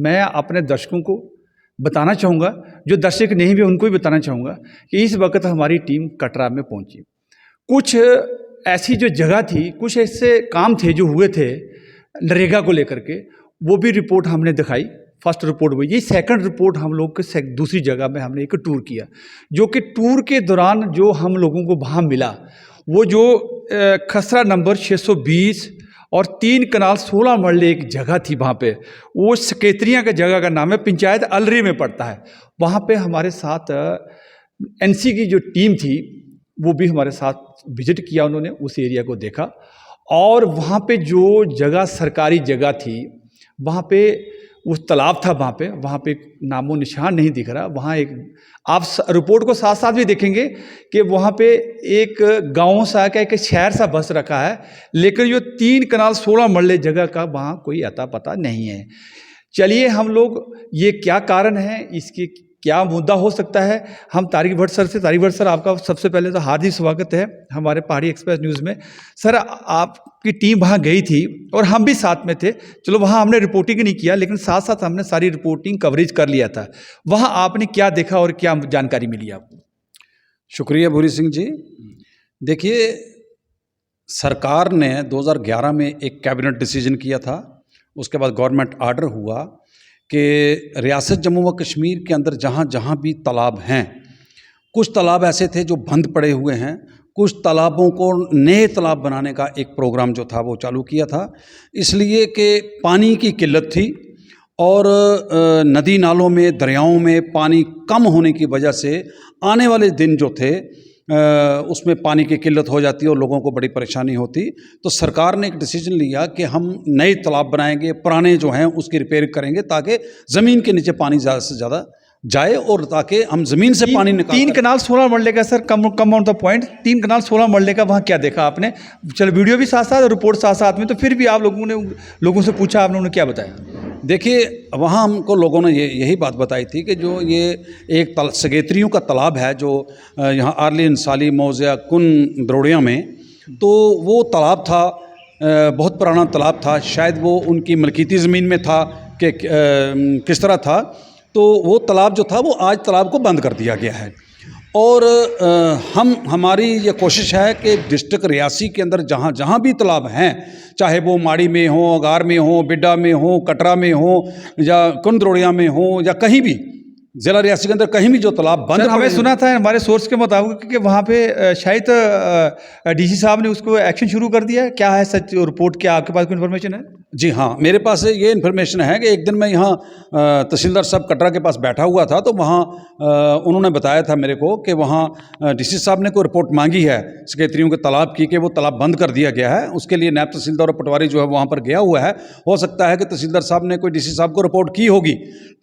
मैं अपने दर्शकों को बताना चाहूँगा, जो दर्शक नहीं भी उनको भी बताना चाहूँगा कि इस वक्त हमारी टीम कटरा में पहुँची। कुछ ऐसी जो जगह थी, कुछ ऐसे काम थे जो हुए थे नरेगा को लेकर के, वो भी रिपोर्ट हमने दिखाई। फर्स्ट रिपोर्ट हुई, ये सेकंड रिपोर्ट हम लोग के दूसरी जगह में हमने एक टूर किया, जो कि टूर के दौरान जो हम लोगों को वहाँ मिला वो जो खसरा नंबर 620 और 3 कनाल 16 मरले एक जगह थी वहाँ पे, वो सकेतरियाँ का जगह का नाम है, पंचायत अलरी में पड़ता है। वहाँ पे हमारे साथ एनसी की जो टीम थी वो भी हमारे साथ विजिट किया, उन्होंने उस एरिया को देखा। और वहाँ पे जो जगह सरकारी जगह थी, वहाँ पे उस तालाब था, वहाँ पे नामो निशान नहीं दिख रहा। वहाँ एक आप रिपोर्ट को साथ साथ भी देखेंगे कि वहाँ पे एक गाँव सा का एक शहर सा बस रखा है, लेकिन जो 3 कनाल 16 मरले जगह का वहाँ कोई अता पता नहीं है। चलिए हम लोग ये क्या कारण है, इसकी क्या मुद्दा हो सकता है, हम तारिक भट्ट सर से, तारिक भट्ट सर आपका सबसे पहले तो हार्दिक स्वागत है हमारे पहाड़ी एक्सप्रेस न्यूज़ में। सर आपकी टीम वहाँ गई थी और हम भी साथ में थे। चलो वहाँ हमने रिपोर्टिंग नहीं किया, लेकिन साथ साथ हमने सारी रिपोर्टिंग कवरेज कर लिया था। वहाँ आपने क्या देखा और क्या जानकारी मिली आपको? शुक्रिया भूरी सिंह जी। देखिए, सरकार ने 2011 में एक कैबिनेट डिसीजन किया था, उसके बाद गवर्नमेंट आर्डर हुआ कि रियासत जम्मू व कश्मीर के अंदर जहाँ जहाँ भी तालाब हैं, कुछ तालाब ऐसे थे जो बंद पड़े हुए हैं, कुछ तालाबों को नए तालाब बनाने का एक प्रोग्राम जो था वो चालू किया था, इसलिए कि पानी की किल्लत थी और नदी नालों में, दरियाओं में पानी कम होने की वजह से आने वाले दिन जो थे उसमें पानी की किल्लत हो जाती और लोगों को बड़ी परेशानी होती। तो सरकार ने एक डिसीजन लिया कि हम नए तालाब बनाएंगे, पुराने जो हैं उसकी रिपेयर करेंगे ताकि ज़मीन के नीचे पानी ज़्यादा से ज़्यादा जाए और ताकि हम ज़मीन से पानी निकाल। 3 कनाल 16 मरले का sir, come on the point, 3 कनाल 16 मरले का वहाँ क्या देखा आपने? चलो वीडियो भी साथ साथ और रिपोर्ट साथ साथ में, तो फिर भी आप लोगों से पूछा, आप लोगों ने क्या बताया? देखिए, वहाँ हमको लोगों ने यही बात बताई थी कि जो ये एक सगेत्रियों का तालाब है जो यहाँ आरली इंसाली मौज़िया कुन द्रोड़िया में, तो वो तालाब था, बहुत पुराना तालाब था, शायद वो उनकी मलकीती ज़मीन में था कि किस तरह था। तो वो तालाब जो था वो आज तालाब को बंद कर दिया गया है। और हमारी ये कोशिश है कि डिस्ट्रिक्ट रियासी के अंदर जहाँ जहाँ भी तालाब हैं, चाहे वो माड़ी में हो, अगार में हो, बिड्डा में हो, कटरा में हो या कुंद्रोड़िया में हो या कहीं भी ज़िला रियासी के अंदर कहीं भी जो तालाब बंद, हमें सुना था हमारे सोर्स के मुताबिक कि वहाँ पे शायद डीसी साहब ने उसको एक्शन शुरू कर दिया है। क्या है सच रिपोर्ट, क्या आपके पास कोई इन्फॉर्मेशन है? जी हाँ, मेरे पास ये इन्फॉर्मेशन है कि एक दिन मैं यहाँ तहसीलदार साहब कटरा के पास बैठा हुआ था, तो वहाँ उन्होंने बताया था मेरे को कि वहाँ डीसी साहब ने कोई रिपोर्ट मांगी है सकेत्रियों के तालाब की कि वो तालाब बंद कर दिया गया है। उसके लिए नायब तहसीलदार और पटवारी जो है वहाँ पर गया हुआ है। हो सकता है कि तहसीलदार साहब ने कोई डीसी साहब को रिपोर्ट की होगी।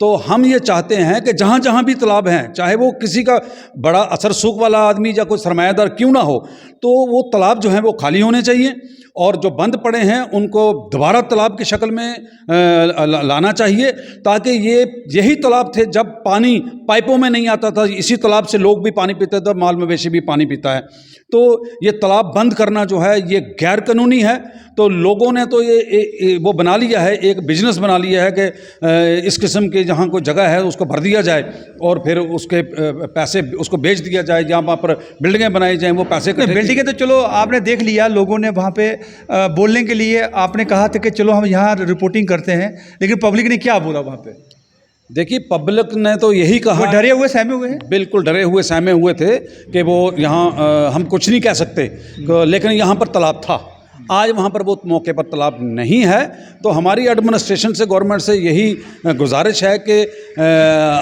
तो हम ये चाहते हैं कि जहाँ जहाँ भी तालाब हैं, चाहे वो किसी का बड़ा असर सूख वाला आदमी या कोई सरमायादार क्यों ना हो, तो वो तालाब जो हैं वो खाली होने चाहिए और जो बंद पड़े हैं उनको दोबारा तालाब की शक्ल में लाना चाहिए, ताकि यही तालाब थे जब पानी पाइपों में नहीं आता था, इसी तालाब से लोग भी पानी पीते थे, माल मवेशी भी पानी पीता है। तो ये तालाब बंद करना जो है ये गैर कानूनी है। तो लोगों ने तो ये वो बना लिया है, एक बिजनेस बना लिया है कि इस किस्म के जहाँ कोई जगह है उसको भर दिया जाए और फिर उसके पैसे उसको बेच दिया जाए, जहाँ वहाँ पर बिल्डिंगें बनाई जाएँ, वो पैसे बिल्डिंगें तो चलो आपने देख लिया, लोगों ने वहाँ पे बोलने के लिए आपने कहा था कि चलो हम यहाँ रिपोर्टिंग करते हैं, लेकिन पब्लिक ने क्या बोला वहाँ पे? देखिए, पब्लिक ने तो यही कहा, वो डरे हुए सहमे हुए हैं, बिल्कुल डरे हुए सहमे हुए थे कि वो यहाँ हम कुछ नहीं कह सकते, लेकिन यहाँ पर तालाब था। आज वहाँ पर वो मौके पर तालाब नहीं है। तो हमारी एडमिनिस्ट्रेशन से, गवर्नमेंट से यही गुजारिश है कि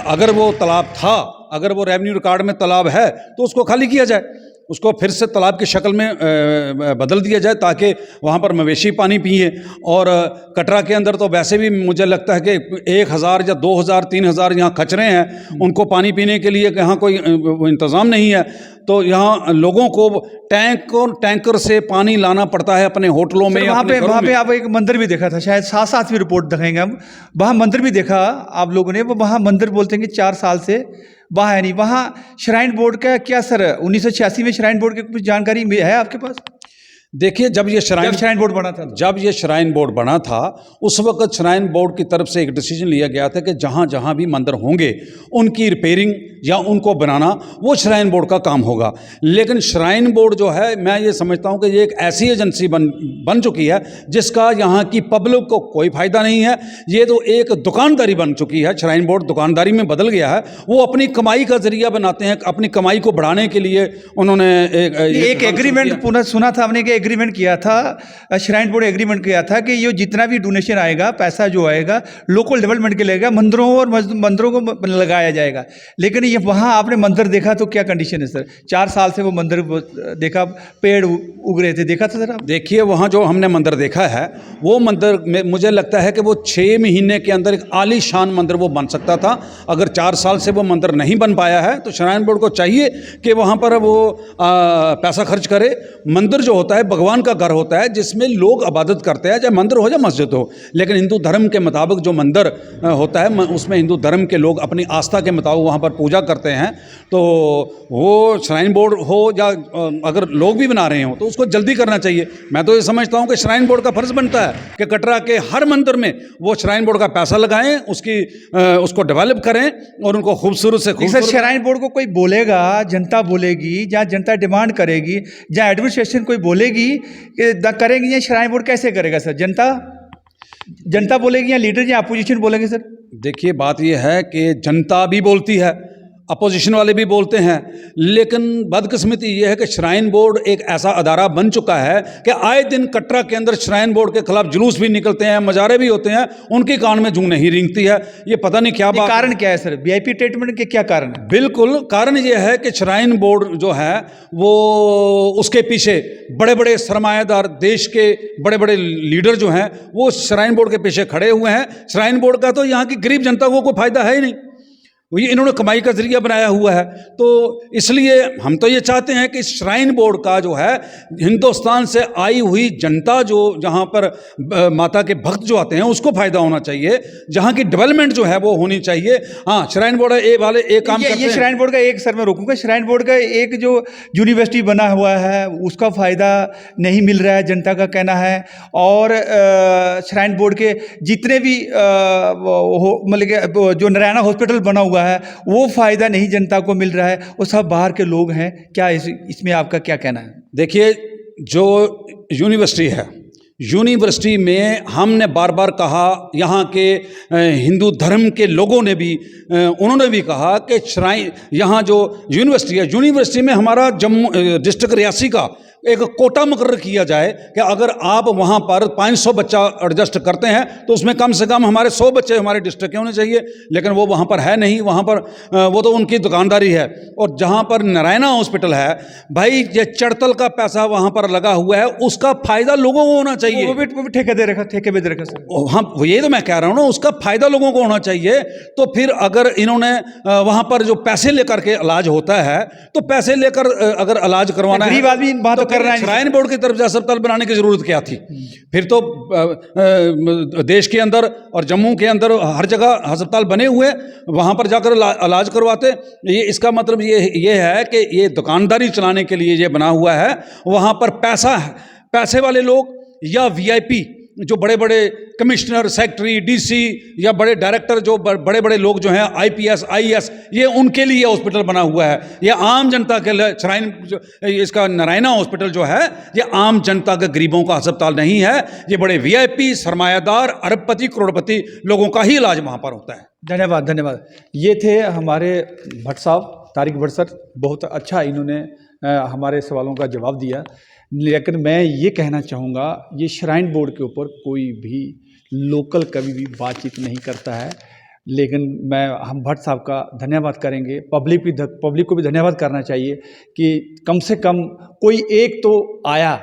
अगर वो तालाब था, अगर वो रेवेन्यू रिकॉर्ड में तालाब है तो उसको खाली किया जाए, उसको फिर से तालाब की शक्ल में बदल दिया जाए ताकि वहाँ पर मवेशी पानी पिए। और कटरा के अंदर तो वैसे भी मुझे लगता है कि 1000 या 2000 3000 यहाँ कचरे हैं, उनको पानी पीने के लिए यहाँ कोई इंतज़ाम नहीं है। तो यहाँ लोगों को टैंकर से पानी लाना पड़ता है अपने होटलों में। वहाँ पे आप एक मंदिर भी देखा था, शायद साथ साथ भी रिपोर्ट दिखाएंगे हम। वहाँ मंदिर भी देखा आप लोगों ने, वो वहाँ मंदिर बोलते हैं कि 4 साल से वहाँ है नहीं। वहाँ श्राइन बोर्ड का क्या सर, 1986 में श्राइन बोर्ड की कुछ जानकारी है आपके पास? देखिए, जब ये जब श्राइन बोर्ड बना था तो? जब ये श्राइन बोर्ड बना था उस वक्त श्राइन बोर्ड की तरफ से एक डिसीजन लिया गया था कि जहाँ जहाँ भी मंदिर होंगे उनकी रिपेयरिंग या उनको बनाना वो श्राइन बोर्ड का काम होगा। लेकिन श्राइन बोर्ड जो है, मैं ये समझता हूँ कि ये एक ऐसी एजेंसी बन चुकी है जिसका यहाँ की पब्लिक को कोई फ़ायदा नहीं है। ये तो एक दुकानदारी बन चुकी है। श्राइन बोर्ड दुकानदारी में बदल गया है। वो अपनी कमाई का जरिया बनाते हैं, अपनी कमाई को बढ़ाने के लिए उन्होंने एक एग्रीमेंट पुनः सुना था हमने कि एग्रीमेंट किया था, श्राइन बोर्ड एग्रीमेंट किया था कि ये जितना भी डोनेशन आएगा, पैसा जो आएगा लोकल डेवलपमेंट के लेगा, मंदिरों और मंदिरों को लगाया जाएगा। लेकिन ये वहाँ आपने मंदिर देखा तो क्या कंडीशन है सर? 4 साल से वो मंदिर देखा, पेड़ उग रहे थे, देखा था सर आप? देखिए, वहाँ जो हमने मंदिर देखा है वो मंदिर में मुझे लगता है कि वो 6 महीने के अंदर एक आलीशान मंदिर वो बन सकता था। अगर 4 साल से वो मंदिर नहीं बन पाया है तो श्राइन बोर्ड को चाहिए कि वहाँ पर वो पैसा खर्च करे। मंदिर जो होता है भगवान का घर होता है जिसमें लोग इबादत करते हैं, चाहे मंदिर हो या मस्जिद हो। लेकिन हिंदू धर्म के मुताबिक जो मंदिर होता है उसमें हिंदू धर्म के लोग अपनी आस्था के मुताबिक वहाँ पर पूजा करते हैं। तो वो श्राइन बोर्ड हो या अगर लोग भी बना रहे हो तो उसको जल्दी करना चाहिए। मैं तो ये समझता हूँ कि श्राइन बोर्ड का फर्ज बनता है कि कटरा के हर मंदिर में वो श्राइन बोर्ड का पैसा लगाएं, उसको डेवलप करें और उनको खूबसूरत से खूबसूरत। श्राइन बोर्ड को कोई बोलेगा, जनता बोलेगी, जहाँ जनता डिमांड करेगी, जहाँ एडमिनिस्ट्रेशन कोई बोलेगी कि करेंगे, ये श्राइन बोर्ड कैसे करेगा सर? जनता बोलेगी या लीडर या अपोजिशन बोलेंगे सर? देखिए, बात यह है कि जनता भी बोलती है, अपोजिशन वाले भी बोलते हैं, लेकिन बदकिस्मती ये है कि श्राइन बोर्ड एक ऐसा अदारा बन चुका है कि आए दिन कटरा के अंदर श्राइन बोर्ड के खिलाफ जुलूस भी निकलते हैं, मजारे भी होते हैं, उनके कान में जूं नहीं रेंगती है। ये पता नहीं क्या बात, कारण क्या है सर? वीआईपी ट्रीटमेंट के क्या कारण है? बिल्कुल कारण ये है कि श्राइन बोर्ड जो है वो उसके पीछे बड़े बड़े सरमायादार, देश के बड़े बड़े लीडर जो हैं वो श्राइन बोर्ड के पीछे खड़े हुए हैं। श्राइन बोर्ड का तो यहाँ की गरीब जनता को कोई फायदा है ही नहीं, ये इन्होंने कमाई का जरिया बनाया हुआ है। तो इसलिए हम तो ये चाहते हैं कि श्राइन बोर्ड का जो है हिंदुस्तान से आई हुई जनता जो जहाँ पर माता के भक्त जो आते हैं उसको फायदा होना चाहिए, जहाँ की डेवलपमेंट जो है वो होनी चाहिए। हाँ, श्राइन बोर्ड वाले एक काम करते हैं। श्राइन बोर्ड का एक सर मैं रोकूंगा, श्राइन बोर्ड का एक जो यूनिवर्सिटी बना हुआ है उसका फायदा नहीं मिल रहा है, जनता का कहना है। और श्राइन बोर्ड के जितने भी मतलब जो नारायणा हॉस्पिटल बना हुआ है वो फायदा नहीं जनता को मिल रहा है, वो सब बाहर के लोग हैं। क्या इसमें आपका क्या कहना है? देखिए, जो यूनिवर्सिटी है, यूनिवर्सिटी में हमने बार बार कहा, यहाँ के हिंदू धर्म के लोगों ने भी उन्होंने भी कहा कि श्राइन यहाँ जो यूनिवर्सिटी है, यूनिवर्सिटी में हमारा जम्मू डिस्ट्रिक्ट रियासी का एक कोटा मुकर्रर किया जाए कि अगर आप वहाँ पर 500 बच्चा एडजस्ट करते हैं तो उसमें कम से कम हमारे 100 बच्चे हमारे डिस्ट्रिक्ट के होने चाहिए। लेकिन वो वहाँ पर है नहीं, वहाँ पर वो तो उनकी दुकानदारी है। और जहाँ पर नारायणा हॉस्पिटल है, भाई ये चड़तल का पैसा वहाँ पर लगा हुआ है, उसका फायदा लोगों को होना चाहिए। वो भी ठेके दे रखा सर। हाँ, ये तो मैं कह रहा हूँ ना, उसका फायदा लोगों को होना चाहिए। तो फिर अगर इन्होंने वहाँ पर जो पैसे लेकर के इलाज होता है तो पैसे लेकर अगर इलाज करवाना है, गरीब आदमी बात तो श्राइन बोर्ड की तरफ से अस्पताल बनाने की जरूरत क्या थी? फिर तो देश के अंदर और जम्मू के अंदर हर जगह अस्पताल बने हुए, वहां पर जाकर इलाज करवाते। ये इसका मतलब ये है कि ये दुकानदारी चलाने के लिए ये बना हुआ है। वहां पर पैसे वाले लोग या वीआईपी जो बड़े बड़े कमिश्नर, सेक्रेटरी, डीसी या बड़े डायरेक्टर जो बड़े बड़े लोग जो हैं, आईपीएस, आईएएस, ये उनके लिए हॉस्पिटल बना हुआ है। ये आम जनता के लिए श्राइन इसका नारायणा हॉस्पिटल जो है ये आम जनता के गरीबों का अस्पताल नहीं है। ये बड़े वीआईपी, सरमायादार, अरबपति, करोड़पति लोगों का ही इलाज वहाँ पर होता है। धन्यवाद। ये थे हमारे भट्ट साहब, तारिक भट्ट सर। बहुत अच्छा इन्होंने हमारे सवालों का जवाब दिया। लेकिन मैं ये कहना चाहूँगा, ये श्राइन बोर्ड के ऊपर कोई भी लोकल कभी भी बातचीत नहीं करता है। लेकिन हम भट्ट साहब का धन्यवाद करेंगे, पब्लिक को भी धन्यवाद करना चाहिए कि कम से कम कोई एक तो आया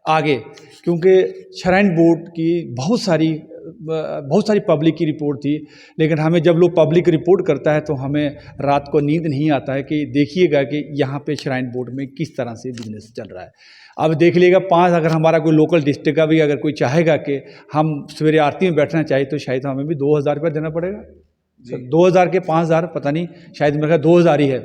आगे, क्योंकि श्राइन बोर्ड की बहुत सारी पब्लिक की रिपोर्ट थी। लेकिन हमें जब लोग पब्लिक रिपोर्ट करता है तो हमें रात को नींद नहीं आता है कि देखिएगा कि यहाँ पे श्राइन बोर्ड में किस तरह से बिजनेस चल रहा है। अब देख लीजिएगा, 5 अगर हमारा कोई लोकल डिस्ट्रिक्ट का भी अगर कोई चाहेगा कि हम सवेरे आरती में बैठना चाहिए तो शायद हमें भी 2000 रुपये देना पड़ेगा। 2000 के 5000 पता नहीं, शायद मेरे ख्याल 2000 ही है,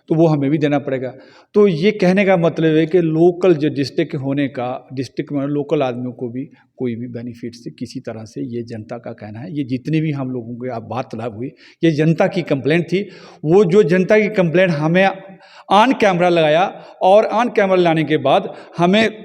तो वो हमें भी देना पड़ेगा। तो ये कहने का मतलब है कि लोकल जो डिस्ट्रिक्ट होने का, डिस्ट्रिक्ट में लोकल आदमियों को भी कोई भी बेनिफिट से किसी तरह से, ये जनता का कहना है। ये जितनी भी हम लोगों के आप वार्तालाप हुई, ये जनता की कंप्लेंट थी। वो जो जनता की कंप्लेंट हमें ऑन कैमरा लगाया, और ऑन कैमरा लाने के बाद हमें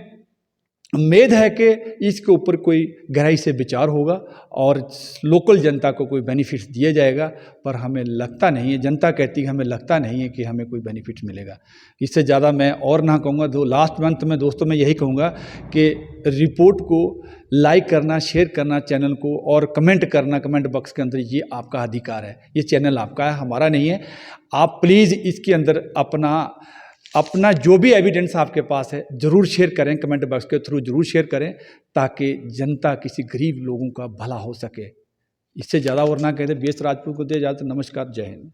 उम्मीद है कि इसके ऊपर कोई गहराई से विचार होगा और लोकल जनता को कोई बेनिफिट्स दिया जाएगा। पर हमें लगता नहीं है, जनता कहती है हमें लगता नहीं है कि हमें कोई बेनिफिट मिलेगा। इससे ज़्यादा मैं और ना कहूँगा। तो लास्ट मंथ में दोस्तों मैं यही कहूँगा कि रिपोर्ट को लाइक करना, शेयर करना चैनल को, और कमेंट करना कमेंट बॉक्स के अंदर, ये आपका अधिकार है। ये चैनल आपका है, हमारा नहीं है। आप प्लीज़ इसके अंदर अपना जो भी एविडेंस आपके पास है ज़रूर शेयर करें, कमेंट बॉक्स के थ्रू ज़रूर शेयर करें, ताकि जनता, किसी गरीब लोगों का भला हो सके। इससे ज़्यादा और ना कहते, बीएस राजपूत को दे जाते। नमस्कार, जय हिंद।